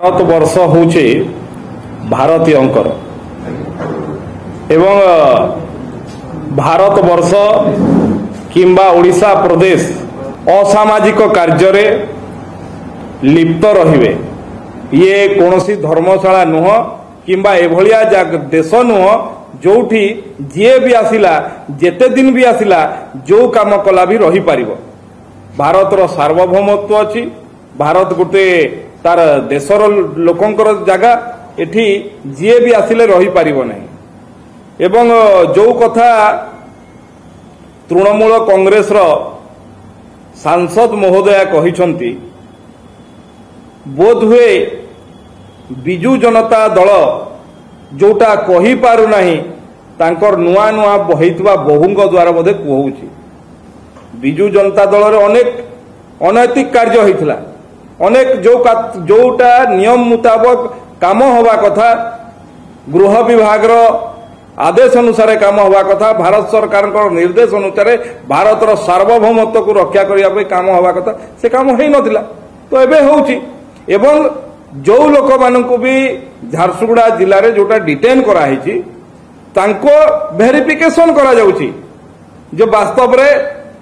भारत वर्ष होचे भारतीयंकर एवं भारत वर्ष किंबा ओडिशा प्रदेश असामाजिक कार्य रे लिप्त रहिबे ये कोनोसी धर्मशाला नुह किंबा एभलिया देश नुह जोठी जे भी आसिला जेते दिन भी आसिला जो काम कला भी रही पारिबो। भारतर सार्वभौमत्व अछि। भारत गोटे तार देशर लोकंकर जगह एठी जे भी आसिले रही पारिबो नहीं। एवं जो कथा तृणमूल कांग्रेस रो सांसद महोदया कहिसंती बोध हुए बिजू जनता दल जोटा कही पारु नहीं तांकर नुआ नुआ बहितवा बहुंग द्वारा बोधे कहूची। बिजू जनता दल रे अनेक अनैतिक कार्य होइथिला। अनेक जोटा नियम मुताबक काम होवा कथा गृह विभाग रो आदेश अनुसार काम होवा कथा भारत सरकार निर्देश अनुसार भारतर सार्वभौमत्व को रक्षा करने काम होवा कथा से काम हो नथिला तो एबे होउची। एवं जो लोक मानकु भी झारसुगुड़ा जिल्ला रे जोटा डिटेन करा हिची तांको वेरिफिकेशन करा जाउची जो वास्तव रे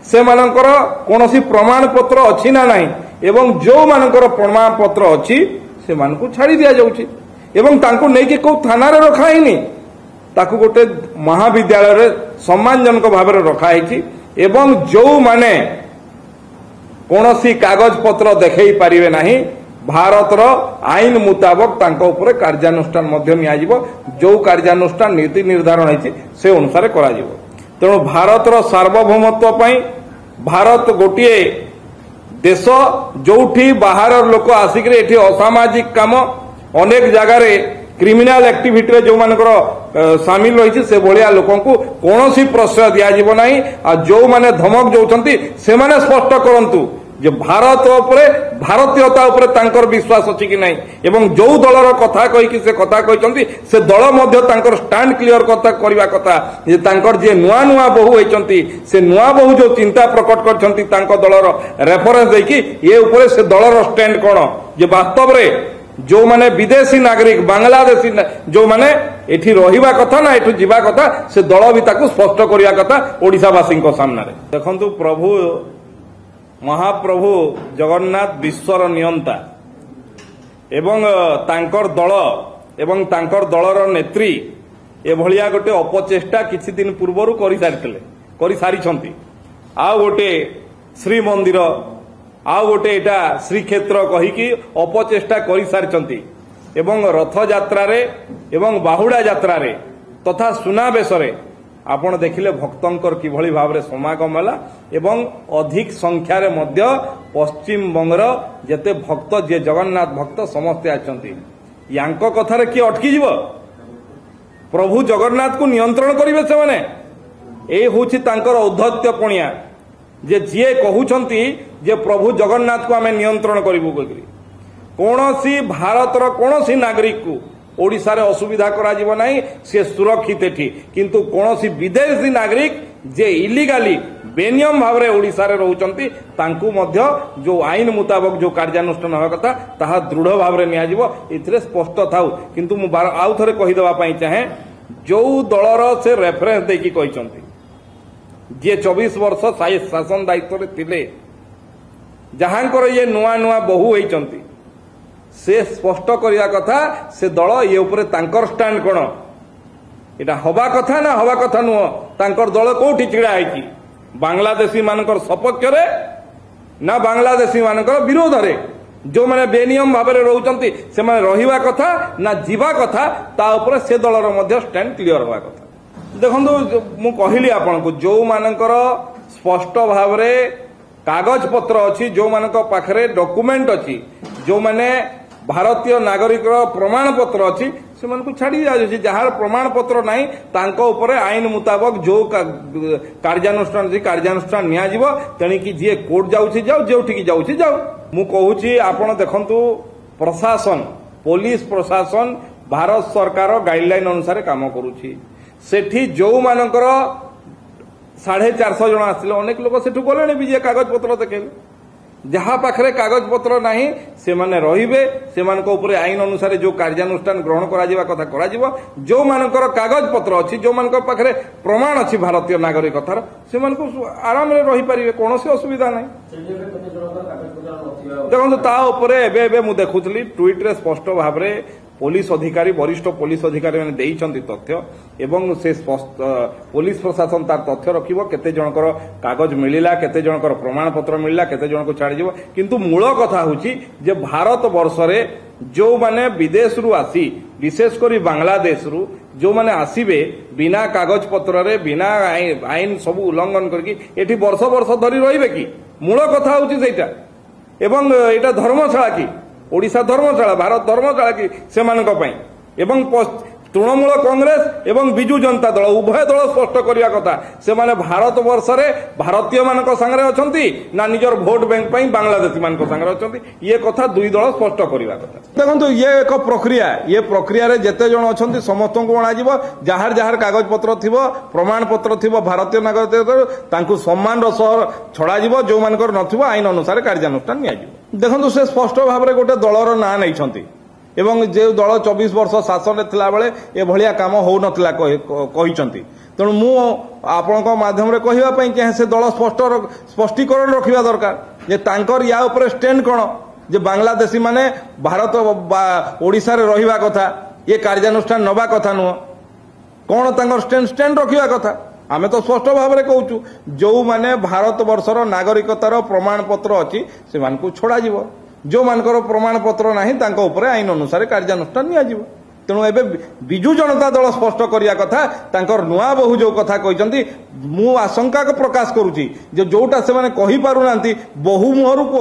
से मानकर कोनोसी प्रमाण पत्र अछि ना नाही एवं जो मानकर प्रमाण पत्र अछि से मानकु छाड़ी दिया जाउची एवं तांको नै के को थाना रे रखा हिनी ताकु गोटे महाविद्यालय रे सम्मानजनक भाव रे रखा हिची एवं जो माने कोनोसी कागज पत्र देखै पारिबे नाही भारतर आईन मुताबक तांको ऊपर कार्यानुष्ठान मध्य नियाजिबो। जो कार्यानुष्ठान नीति निर्धारण है से अनुसार करा जिवो। तेणु भारतर सार्वभौमत्व पई भारत गोटे देश जोठी बाहर लोक आसिक एठी असामाजिक काम अनेक जगार क्रिमिनाल एक्टिविटी रे जो मानकर सामिल रही से भलिया लोकंकु कोनोसी प्रश्रय दिया जिवो नाही। आ जो माने धमक जोचंती से माने स्पष्ट करंतु जे भारत उपरे भारतीयता उपरे तांकर विश्वास अछि कि नहीं एवं जो दलर कथा कहि कि से कथा कहिसंती से दल मध्य तांकर स्टैंड क्लियर कथा करबा कथा जे तांकर जे नुआ नुआ बहु होइचंती से नुआ बहु जो चिंता प्रकट करछंती तांको दलर रेफरेंस देकी ये उपरे से दलर स्टैंड कोन जे वास्तव रे जो माने विदेशी नागरिक बांग्लादेशी जो माने एठी रहिबा कथा ना एठु जीवा कथा से दल भी ताकू स्पष्ट करिया कथा ओडिशावासी को सामने रे। देखंतु प्रभु महाप्रभु जगन्नाथ विश्वर नियंता एवं तांकर दल एवं तांकर दलर नेत्री एभलिया गोटे अपचेष्टा किछि दिन पूर्वरु करि सारिछंती। आ गोटे श्री मंदिर आ गोटे एटा श्रीक्षेत्र कहिकी अपचेष्टा करि सारिछंती एवं रथ यात्रा रे एवं बाहुडा यात्रा रे तथा सुनाबेश रे आपण देखिले भक्तंकर किभली भाव रे समागम होला एवं अधिक संख्या रे मध्य पश्चिम बंगर जेते भक्त जे जगन्नाथ भक्त समस्ते आछंती यांको कथा रे की अटकी जीव प्रभु जगन्नाथ को नियंत्रण करिवे से माने ए होछि तांकर औद्धत्य पणिया जे जे कहउछंती जे प्रभु जगन्नाथ को हमें नियंत्रण करिवु कहि कोनोसी भारतर कोनोसी नागरिक को ओडिशा रे असुविधा करा जीव नाही से सुरक्षित एठी किंतु कोनोसी विदेशी नागरिक जे इलीगाली बेनियम भाव रे ओडिशा रे रहउचंती तांकु मध्य जो आईन मुताबक जो कार्यानुष्ठान होवा कथा ताहा दृढ़ भाव रे निया जीव इथरे स्पष्ट थाउ। किंतु मु आउ थरे कहि देबा पई चाहे जो दलर से रेफरेंस देकी कहिसंती जे 24 वर्ष शासन दायित्व रे थिले जहांकर ये नुआ नुआ बहु होइचंती से स्पष्ट करिया कथा से दल ये ऊपर तांकर स्टैंड कोन एटा हवा कथा ना हवा कथा नुह तांकर दल कोठी छिड़ा आइची बांग्लादेशी मानकर सपक्ष रे ना बांग्लादेशी मानकर विरोध रे जो माने बेनियम भाव रे रहउचंती से माने रहिवा कथा ना जीवा कथा ता ऊपर से दलर मध्य स्टैंड क्लियर होवा कथा। देखंतु मु कहिली आपन को जो मानकर स्पष्ट भाव रे कागज पत्र अछि जो मानकर पाखरे डॉक्यूमेंट अछि जो माने भारतीय नागरिक प्रमाण पत्र अच्छी से छाड़ी दिया जहार प्रमाण पत्र नहीं तांको ऊपर आईन मुताबक जो कार्यानुष्ठान नियाजिबो तेणिकी जी कोर्ट जाउछि जाउ जोठिकी जाउछि जाउ। मु कहूछि आपण देखंतु प्रशासन पुलिस प्रशासन भारत सरकार गाइडलाइन अनुसार काम करूछि सेठी जो मानकर 450 जन आसिले अनेक लोक सेठु गलेने भी जे कागज पत्र देखेले जहा पाखरे कागज पत्र नाही से माने रहिबे सेमानक उपरे आईन अनुसार जो कार्यानुष्ठान ग्रहण करा कथा करा जो मानकर कागज पत्र अच्छी जो मानकर पाखरे प्रमाण अच्छी भारतीय नागरिकतार से आराम रे रही पारिबे कोनोसी असुविधा नाही। देखो ता उपरे एबे मु देखुतली ट्वीट रे स्पष्ट भाव रे पुलिस अधिकारी वरिष्ठ पुलिस अधिकारी मैंने देइछंती तथ्य एवं से पुलिस प्रशासन तार तथ्य रखिबो केते जनकर कागज मिलिला केते जनकर प्रमाण पत्र मिलिला केते जन को छाड़ी जीवो किंतु मूल कथा होची जे भारत वर्ष रे जो माने विदेश रु आसी विशेषकर बांग्लादेश रु जो माने आसीबे बिना कागज पत्र रे बिना आईन सब उल्लंघन करके एठी वर्ष वर्ष धरी रहिबे कि मूल कथा होची सेटा एवं एटा धर्मशाला की ओडिशा धर्मशाला भारत धर्मशाला की सेमानक पई एवं तृणमूल कांग्रेस एवं बिजू जनता दल उभय दल स्पष्ट करने कथा से माने भारत वर्ष रे भारतीय मानक संगे अछंती ना निजर भोट बैंक पई बांग्लादेशी मानक संगे अछंती ये कथा दुई दल स्पष्ट करने कथा। देखंतु ये एक प्रक्रिया रे जेते जण अछंती समस्त को बणा जीवो जहार जहार कागज पत्र थिबो प्रमाण पत्र थिबो भारतीय नागरिक तांकु सम्मान रो सह छडा जीवो जो मानकर नथिबो आईन अनुसार कार्यानुष्ठान निया जीवो। देखंतु से स्पष्ट भाव रे गोटे दलर ना नैछंती एवं जो दल 24 वर्ष शासन थिला बेले ए भलिया काम हो नथिला कहिसंती तेणु मु आपनको माध्यम रे कहिबा पई कि से दल स्पष्टीकरण रखिबा दरकार जे तांकर या ऊपर स्टैंड कोन जे बांग्लादेशी माने भारत ओडिसा रे रहिबा कथा ये कार्यानुष्ठान नबा कथा नुह कोन तांकर स्टैंड रखिबा कथा आमे तो स्पष्ट भाव रे कहूचु जो माने भारत वर्षर नागरिकतार प्रमाण पत्र अछि से मानकु छोड़ा जीवो जो मानकर प्रमाण पत्र नाही तांको उपरे आईन अनुसार कार्यानुष्ठान निया जीवो। तेणु एबे बिजू जनता दल स्पष्ट करिया कथा तांकर नुआ बहु जो कथा कहचंती मु आशंका को प्रकाश करूची जे जोटा से माने कहि पारु नांती बहु मुहरु को